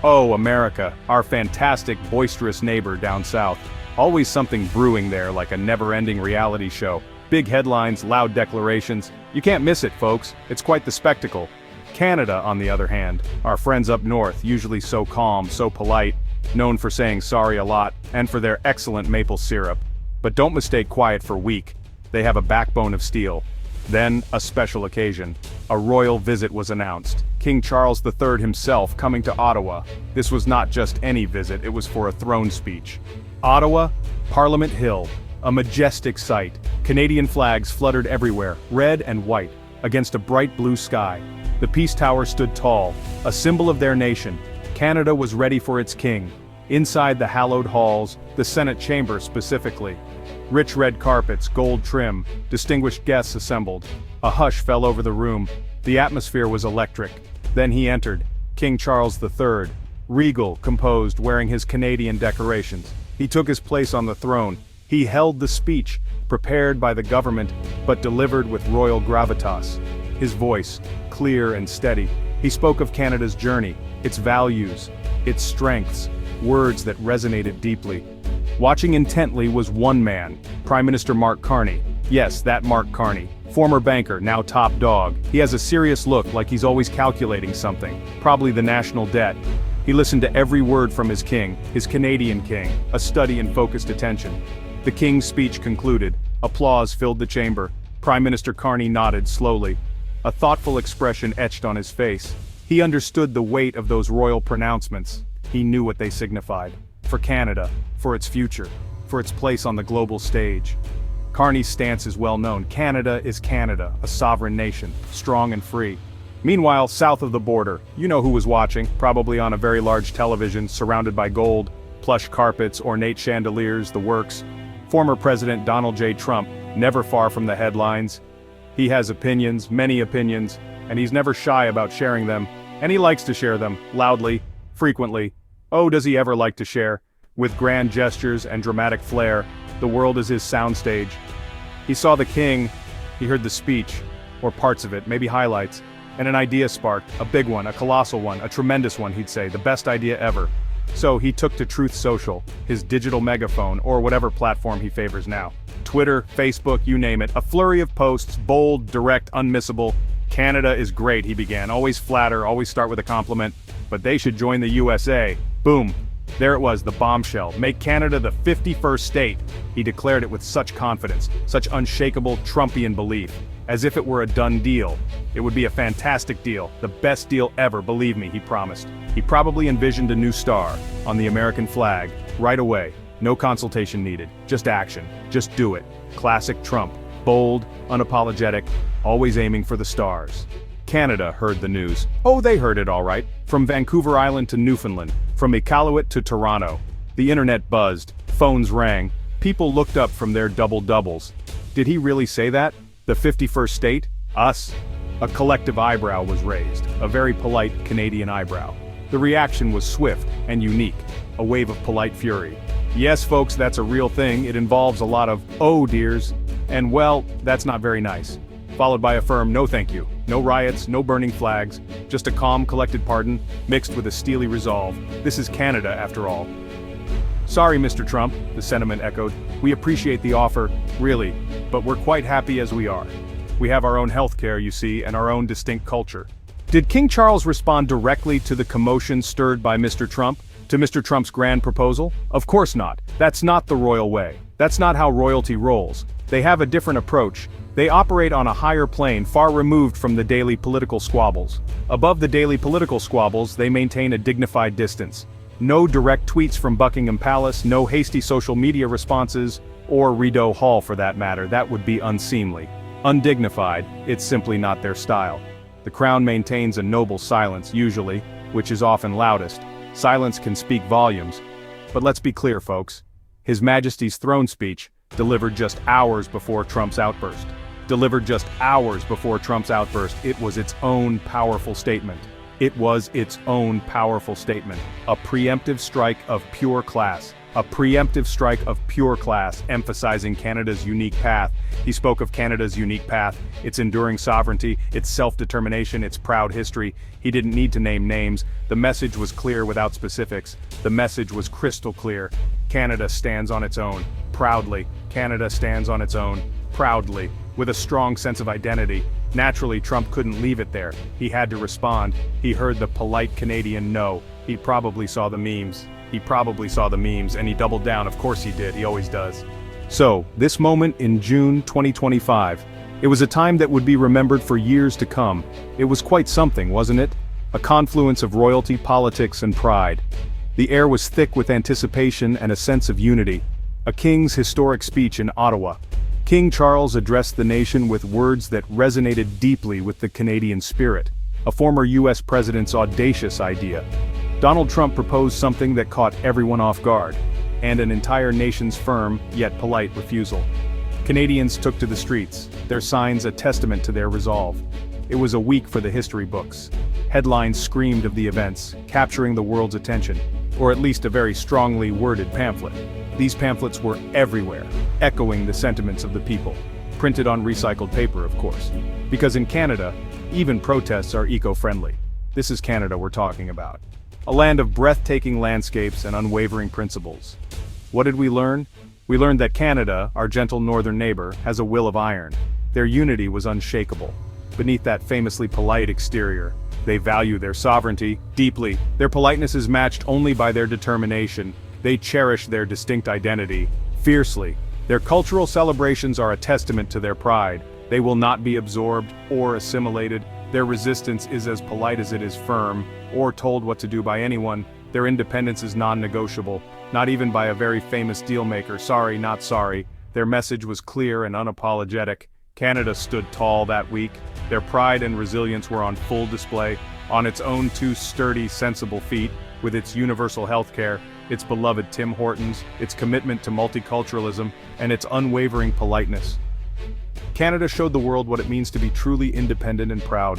Oh, America, our fantastic, boisterous neighbor down south. Always something brewing there like a never-ending reality show. Big headlines, loud declarations. You can't miss it, folks. It's quite the spectacle. Canada, on the other hand, our friends up north, usually so calm, so polite, known for saying sorry a lot, and for their excellent maple syrup. But don't mistake quiet for weak. They have a backbone of steel. Then, a special occasion. A royal visit was announced. King Charles III himself coming to Ottawa. This was not just any visit, it was for a throne speech. Ottawa, Parliament Hill, a majestic sight. Canadian flags fluttered everywhere, red and white, against a bright blue sky. The Peace Tower stood tall, a symbol of their nation. Canada was ready for its king. Inside the hallowed halls, the Senate chamber specifically. Rich red carpets, gold trim, distinguished guests assembled. A hush fell over the room. The atmosphere was electric. Then he entered, King Charles III, regal, composed, wearing his Canadian decorations. He took his place on the throne. He held the speech, prepared by the government, but delivered with royal gravitas. His voice, clear and steady. He spoke of Canada's journey, its values, its strengths, words that resonated deeply. Watching intently was one man, Prime Minister Mark Carney. Yes, that Mark Carney. Former banker, now top dog. He has a serious look like he's always calculating something, probably the national debt. He listened to every word from his king, his Canadian king, a study and focused attention. The king's speech concluded. Applause filled the chamber. Prime Minister Carney nodded slowly. A thoughtful expression etched on his face. He understood the weight of those royal pronouncements. He knew what they signified. For Canada, for its future, for its place on the global stage. Carney's stance is well known. Canada is Canada, a sovereign nation, strong and free. Meanwhile, south of the border, you know who was watching, probably on a very large television, surrounded by gold, plush carpets, ornate chandeliers, the works. Former President Donald J. Trump, never far from the headlines. He has opinions, many opinions, and he's never shy about sharing them, and he likes to share them, loudly, frequently. Oh, does he ever like to share? With grand gestures and dramatic flair, the world is his soundstage. He saw the king, he heard the speech, or parts of it, maybe highlights, and an idea sparked, a big one, a colossal one, a tremendous one, he'd say, the best idea ever. So he took to Truth Social, his digital megaphone, or whatever platform he favors now. Twitter, Facebook, you name it, a flurry of posts, bold, direct, unmissable. Canada is great, he began, always flatter, always start with a compliment, but they should join the USA. Boom. There it was, the bombshell. Make Canada the 51st state. He declared it with such confidence, such unshakable Trumpian belief, as if it were a done deal. It would be a fantastic deal, the best deal ever, believe me, he promised. He probably envisioned a new star on the American flag, right away. No consultation needed, just action, just do it. Classic Trump, bold, unapologetic, always aiming for the stars. Canada heard the news. Oh, they heard it all right. From Vancouver Island to Newfoundland, from Iqaluit to Toronto. The internet buzzed, phones rang, people looked up from their double-doubles. Did he really say that? The 51st state? Us? A collective eyebrow was raised, a very polite Canadian eyebrow. The reaction was swift and unique, a wave of polite fury. Yes, folks, that's a real thing. It involves a lot of "oh dears," and well, that's not very nice. Followed by a firm "no thank you." No riots, no burning flags, just a calm, collected pardon, mixed with a steely resolve. This is Canada, after all. Sorry, Mr. Trump, the sentiment echoed. We appreciate the offer, really, but we're quite happy as we are. We have our own healthcare, you see, and our own distinct culture. Did King Charles respond directly to the commotion stirred by Mr. Trump? To Mr. Trump's grand proposal? Of course not. That's not the royal way. That's not how royalty rolls. They have a different approach. They operate on a higher plane, far removed from the daily political squabbles. Above the daily political squabbles, they maintain a dignified distance. No direct tweets from Buckingham Palace, no hasty social media responses, or Rideau Hall for that matter. That would be unseemly. Undignified, it's simply not their style. The crown maintains a noble silence, usually, which is often loudest. Silence can speak volumes. But let's be clear, folks. His Majesty's throne speech, delivered just hours before Trump's outburst. Delivered just hours before Trump's outburst, it was its own powerful statement. It was its own powerful statement. A preemptive strike of pure class. A preemptive strike of pure class, emphasizing Canada's unique path. He spoke of Canada's unique path, its enduring sovereignty, its self-determination, its proud history. He didn't need to name names. The message was clear without specifics. The message was crystal clear. Canada stands on its own, proudly. Canada stands on its own, proudly, with a strong sense of identity. Naturally, Trump couldn't leave it there. He had to respond. He heard the polite Canadian no. He probably saw the memes. And he doubled down. Of course he did, he always does. So, this moment in June 2025, it was a time that would be remembered for years to come. It was quite something, wasn't it? A confluence of royalty, politics, and pride. The air was thick with anticipation and a sense of unity. A king's historic speech in Ottawa. King Charles addressed the nation with words that resonated deeply with the Canadian spirit. A former US president's audacious idea. Donald Trump proposed something that caught everyone off guard, and an entire nation's firm, yet polite refusal. Canadians took to the streets, their signs a testament to their resolve. It was a week for the history books. Headlines screamed of the events, capturing the world's attention, or at least a very strongly worded pamphlet. These pamphlets were everywhere, echoing the sentiments of the people. Printed on recycled paper, of course. Because in Canada, even protests are eco-friendly. This is Canada we're talking about. A land of breathtaking landscapes and unwavering principles. What did we learn? We learned that Canada, our gentle northern neighbor, has a will of iron. Their unity was unshakable. Beneath that famously polite exterior, they value their sovereignty deeply. Their politeness is matched only by their determination. They cherish their distinct identity fiercely. Their cultural celebrations are a testament to their pride. They will not be absorbed or assimilated. Their resistance is as polite as it is firm, or told what to do by anyone. Their independence is non-negotiable, not even by a very famous dealmaker. Sorry, not sorry. Their message was clear and unapologetic. Canada stood tall that week. Their pride and resilience were on full display, on its own two sturdy, sensible feet, with its universal healthcare, its beloved Tim Hortons, its commitment to multiculturalism, and its unwavering politeness. Canada showed the world what it means to be truly independent and proud.